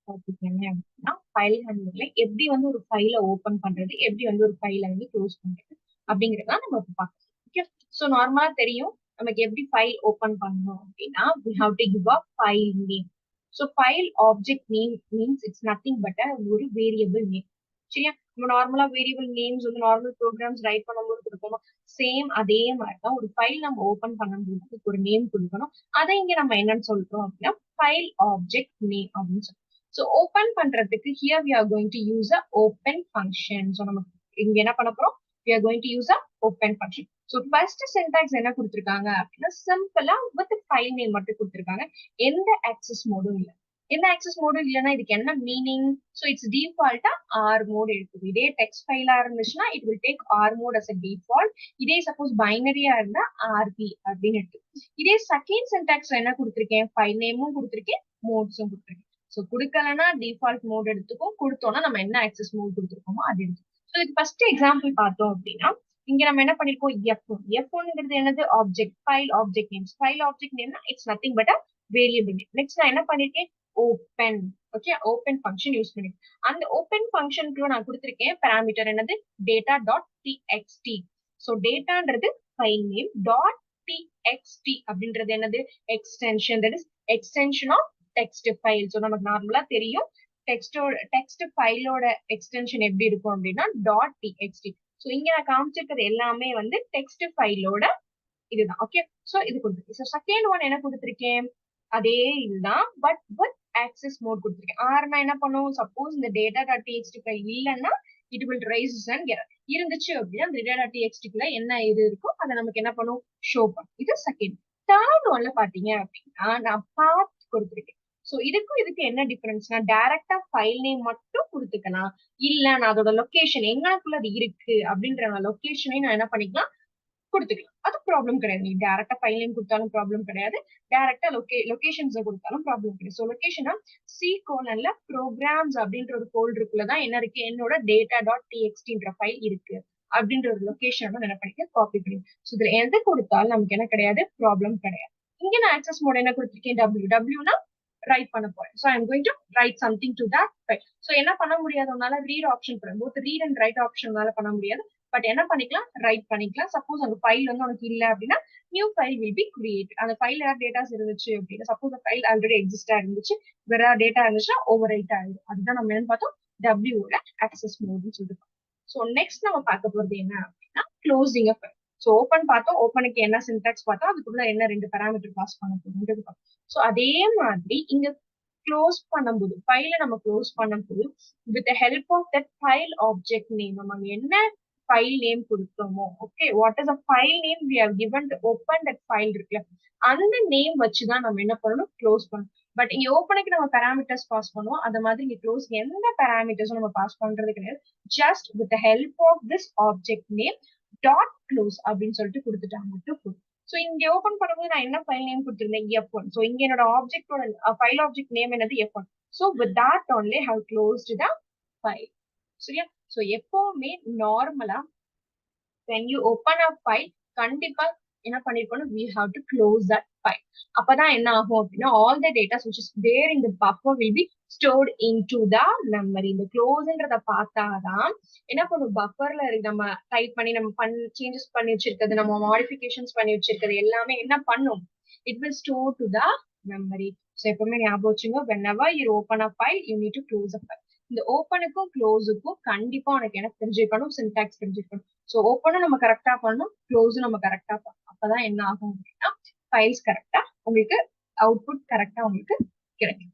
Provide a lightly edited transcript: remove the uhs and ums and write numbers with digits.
Topic என்ன அப்படின்னா file ஹேண்ட்லிங்ல எப்படி வந்து ஒரு ஃபைலை ஓபன் பண்றது, எப்படி வந்து ஒரு ஃபைலை வந்து க்ளோஸ் பண்றது அப்படிங்கறத நம்ம இப்ப பார்க்கலாம். ஓகே, ஸோ நார்மலா தெரியும் நமக்கு எப்படி ஃபைல் ஓபன் பண்ணணும் அப்படின்னா we have to give a file name. So file object name means it's nothing but ஒரு வேரியபிள் நேம். சரியா, நம்ம நார்மலா வேரியபிள் நேம்ஸ் வந்து நார்மல் ப்ரோக்ராம்ஸ் ரைட் பண்ணும்போது கொடுப்போம். சேம் அதே மாதிரி தான் ஒரு ஃபைல் நம்ம ஓபன் பண்ணும்போது அதுக்கு ஒரு நேம் கொடுக்கணும். அதை இங்க நம்ம என்னன்னு சொல்றோம் அப்படின்னா ஃபைல் ஆப்ஜெக்ட் நேம் அப்படின்னு சொல்றோம். So open பண்றதுக்கு here we are going to use a open function. So நம்ம இங்க என்ன பண்ண போறோம், we are going to use a open function. So first syntax என்ன கொடுத்திருக்காங்க அப்படின்னா சிம்பிளா with file name மட்டும் கொடுத்திருக்காங்க. எந்த access மோடும் இல்ல. எந்த access மோடும் இல்லைன்னா இதுக்கு என்ன meaning? So it's default R mode எடுக்குது. இதே text file இருந்துச்சுன்னா it will take R mode as a default. இதே suppose binary இருந்தா RB அப்படின்னு எடுத்து. இதே second syntax என்ன கொடுத்திருக்கேன், file nameம் கொடுத்திருக்கேன், மோட்ஸும் கொடுத்திருக்கேன். ஸோ கொடுக்கலன்னா டிஃபால்ட் மோட் எடுத்துக்கும், கொடுத்தோம்னா நம்ம என்ன ஆக்சஸ் மோட் கொடுத்துருக்கோமோ அது எடுத்துக்கும். ஸோ இதுக்கு ஃபர்ஸ்ட் எக்ஸாம்பிள் பார்த்தோம் அப்படின்னா இங்க நம்ம என்ன பண்ணிருக்கோம், F1 என்னது object, file object names. File object நேம்னா it's nothing but variable name. Next நான் என்ன பண்ணிருக்கேன், open. Okay, open function use பண்ணிருக்கேன். அந்த ஓப்பன் ஃபங்க்ஷனுக்குள்ள நான் கொடுத்திருக்கேன் பாராமீட்டர் என்னது, டேட்டா டாட் டிஎக்ஸ்டி. ஸோ டேட்டான்றது ஃபைல் நேம், டாட் டிஎக்ஸ்டி அப்படின்றது என்னது extension, that is extension of text file. So நமக்கு நார்மலா தெரியும் டெக்ஸ்ட் ஃபைலோட எக்ஸ்டென்ஷன் எப்படி இருக்கும் அப்படின்னா டாட் டிஎக்ஸ்டி. ஸோ இங்க நான் காமிச்சிருக்கிறது எல்லாமே வந்து டெக்ஸ்ட் ஃபைலோட இதுதான். ஓகே, ஸோ இது கொடுத்துருக்கேன். ஸோ செகண்ட் ஒன் என்ன கொடுத்துருக்கேன், அதே இதுதான் பட் வித் ஆக்சஸ் மோட் கொடுத்துருக்கேன். ஆர்னா என்ன பண்ணும், சப்போஸ் இந்த டேட்டா டாட் டிஎக்ஸ்டி ஃபைல் இல்லைன்னா it will rise and error. இருந்துச்சு அப்படின்னா இந்த டேட்டா டாட் டிஎக்ஸ்டிக்குள்ள என்ன இது இருக்கோ அதை நமக்கு என்ன பண்ணும், ஷோ பண்ணும். இது செகண்ட். தேர்ட் ஒன்ல பாத்தீங்க அப்படின்னா நான் பாத் கொடுத்துருக்கேன். சோ இதுக்கு என்ன டிஃபரன்ஸ்னா டைரக்டா ஃபைல் நேம் மட்டும் கொடுத்துக்கலாம், இல்ல நான் அதோட லொகேஷன் எங்களுக்குள்ள அது இருக்கு அப்படின்ற லொகேஷனை நான் என்ன பண்ணிக்கலாம், கொடுத்துக்கலாம். அது ப்ராப்ளம் கிடையாது. நீ டைரக்டா ஃபைல் நேம் கொடுத்தாலும் ப்ராப்ளம் கிடையாது, டைரக்டா லொகேஷன்ஸ் கொடுத்தாலும் ப்ராப்ளம் கிடையாது. ஸோ லொகேஷனா சி கோலன்ல ப்ரோக்ராம்ஸ் அப்படின்ற ஒரு ஃபோல்டருக்குள்ளதான் என்ன இருக்கு, என்னோட டேட்டா டாட் டிஎக்ஸ்டின்ற ஃபைல் இருக்கு அப்படின்ற ஒரு லொகேஷன் என்ன பண்ணிக்க காப்பி பண்ணி. ஸோ இதுல எது கொடுத்தாலும் நமக்கு என்ன கிடையாது, ப்ராப்ளம் கிடையாது. இங்க நான் ஆக்சஸ் மோட் என்ன கொடுத்திருக்கேன், டபிள்யூனா ரைட் பண்ண போறேன். So I'm going to write something to that file. So என்ன பண்ண முடியாது, உன்னால read option both read and write ஆப்ஷனால பண்ண முடியாது. பட் என்ன பண்ணிக்கலாம், ரைட் பண்ணிக்கலாம். சப்போஸ் அந்த ஃபைல் வந்து உனக்கு இல்லை அப்படின்னா new file will be create. அந்த ஃபைல் ஏதாவது டேட்டாஸ் இருந்துச்சு அப்படின்னா சப்போஸ் ஃபைல் ஆல்ரெடி எக்ஸிஸ்டா இருந்துச்சு, வேற டேட்டா இருந்துச்சுன்னா ஓவர் ரைட் ஆயிடும். அதுதான் நம்ம என்ன பார்த்தோம், டபிள்யூட ஆக்சஸ் மோட்னு சொல்லிட்டு. ஸோ நெக்ஸ்ட் நம்ம பார்க்க போறது என்ன அப்படின்னா க்ளோசிங் அ ஃபைல். ஸோ ஓப்பன் பார்த்தோம், ஓப்பனுக்கு என்ன சின்டாக்ஸ் பார்த்தோம், அதுக்குள்ள என்ன ரெண்டு பாராமீட்டர் பாஸ் பண்ண போகுதுன்றது பார்த்தோம். ஸோ அதே மாதிரி இங்க க்ளோஸ் பண்ணும்போது ஃபைல நம்ம க்ளோஸ் பண்ணும்போது with help of that file object name நம்ம என்ன ஃபைல் நேம் கொடுத்தோமோ, okay what is a file name we have given to open that file இருக்குல்ல, அந்த நேம் வச்சுதான் நம்ம என்ன பண்ணணும், க்ளோஸ் பண்ணணும். பட் இங்க ஓப்பனுக்கு நம்ம பாராமீட்டர்ஸ் பாஸ் பண்ணுவோம், அந்த மாதிரி இங்க க்ளோஸ் எந்த பாராமீட்டர்ஸும் நம்ம பாஸ் பண்றது கிடையாது. Just with the help of this object name dot close அப்படின்னு சொல்லிட்டு கொடுத்துட்டா மட்டும் போதும். சோ இங்க ஓபன் பண்ணும்போது நான் என்ன ஃபைல் நேம் கொடுத்திருந்தேன், F1. சோ இங்க என்னோட ஆப்ஜெக்டோட ஃபைல் ஆப்ஜெக்ட் நேம் என்னது, F1. So with that only have closed the file. சரியா, சோ எப்பவுமே நார்மலா when you open a file கண்டிப்பா என்ன பண்ணிருக்கணும், we have to close that file. அப்பதான் என்ன ஆகும் அப்படின்னா all the data which is there in the buffer will be stored into the memory. இந்த க்ளோஸ்ன்றத பார்த்தாதான் என்ன பண்ணும், பஃபர்ல நம்ம டைப் பண்ணி நம்ம சேஞ்சஸ் பண்ணி வச்சிருக்கிறது, நம்ம மாடிஃபிகேஷன்ஸ் பண்ணி வச்சிருக்கிறது எல்லாமே என்ன பண்ணும், it will store to the memory. So எப்பவுமே ஞாபகம் வச்சுங்க, whenever you open a file you need to close a file. இந்த ஓப்பனுக்கும் க்ளோஸுக்கும் கண்டிப்பா உனக்கு என்ன தெரிஞ்சுக்கணும், சின்டாக்ஸ் தெரிஞ்சுக்கணும். ஸோ ஓப்பனும் நம்ம கரெக்டா பண்ணணும், க்ளோஸும் நம்ம கரெக்டா பண்ணணும். அப்பதான் என்ன ஆகும் அப்படின்னா ஃபைல்ஸ் கரெக்டா உங்களுக்கு அவுட்புட் கரெக்டா உங்களுக்கு கிடைக்கும்.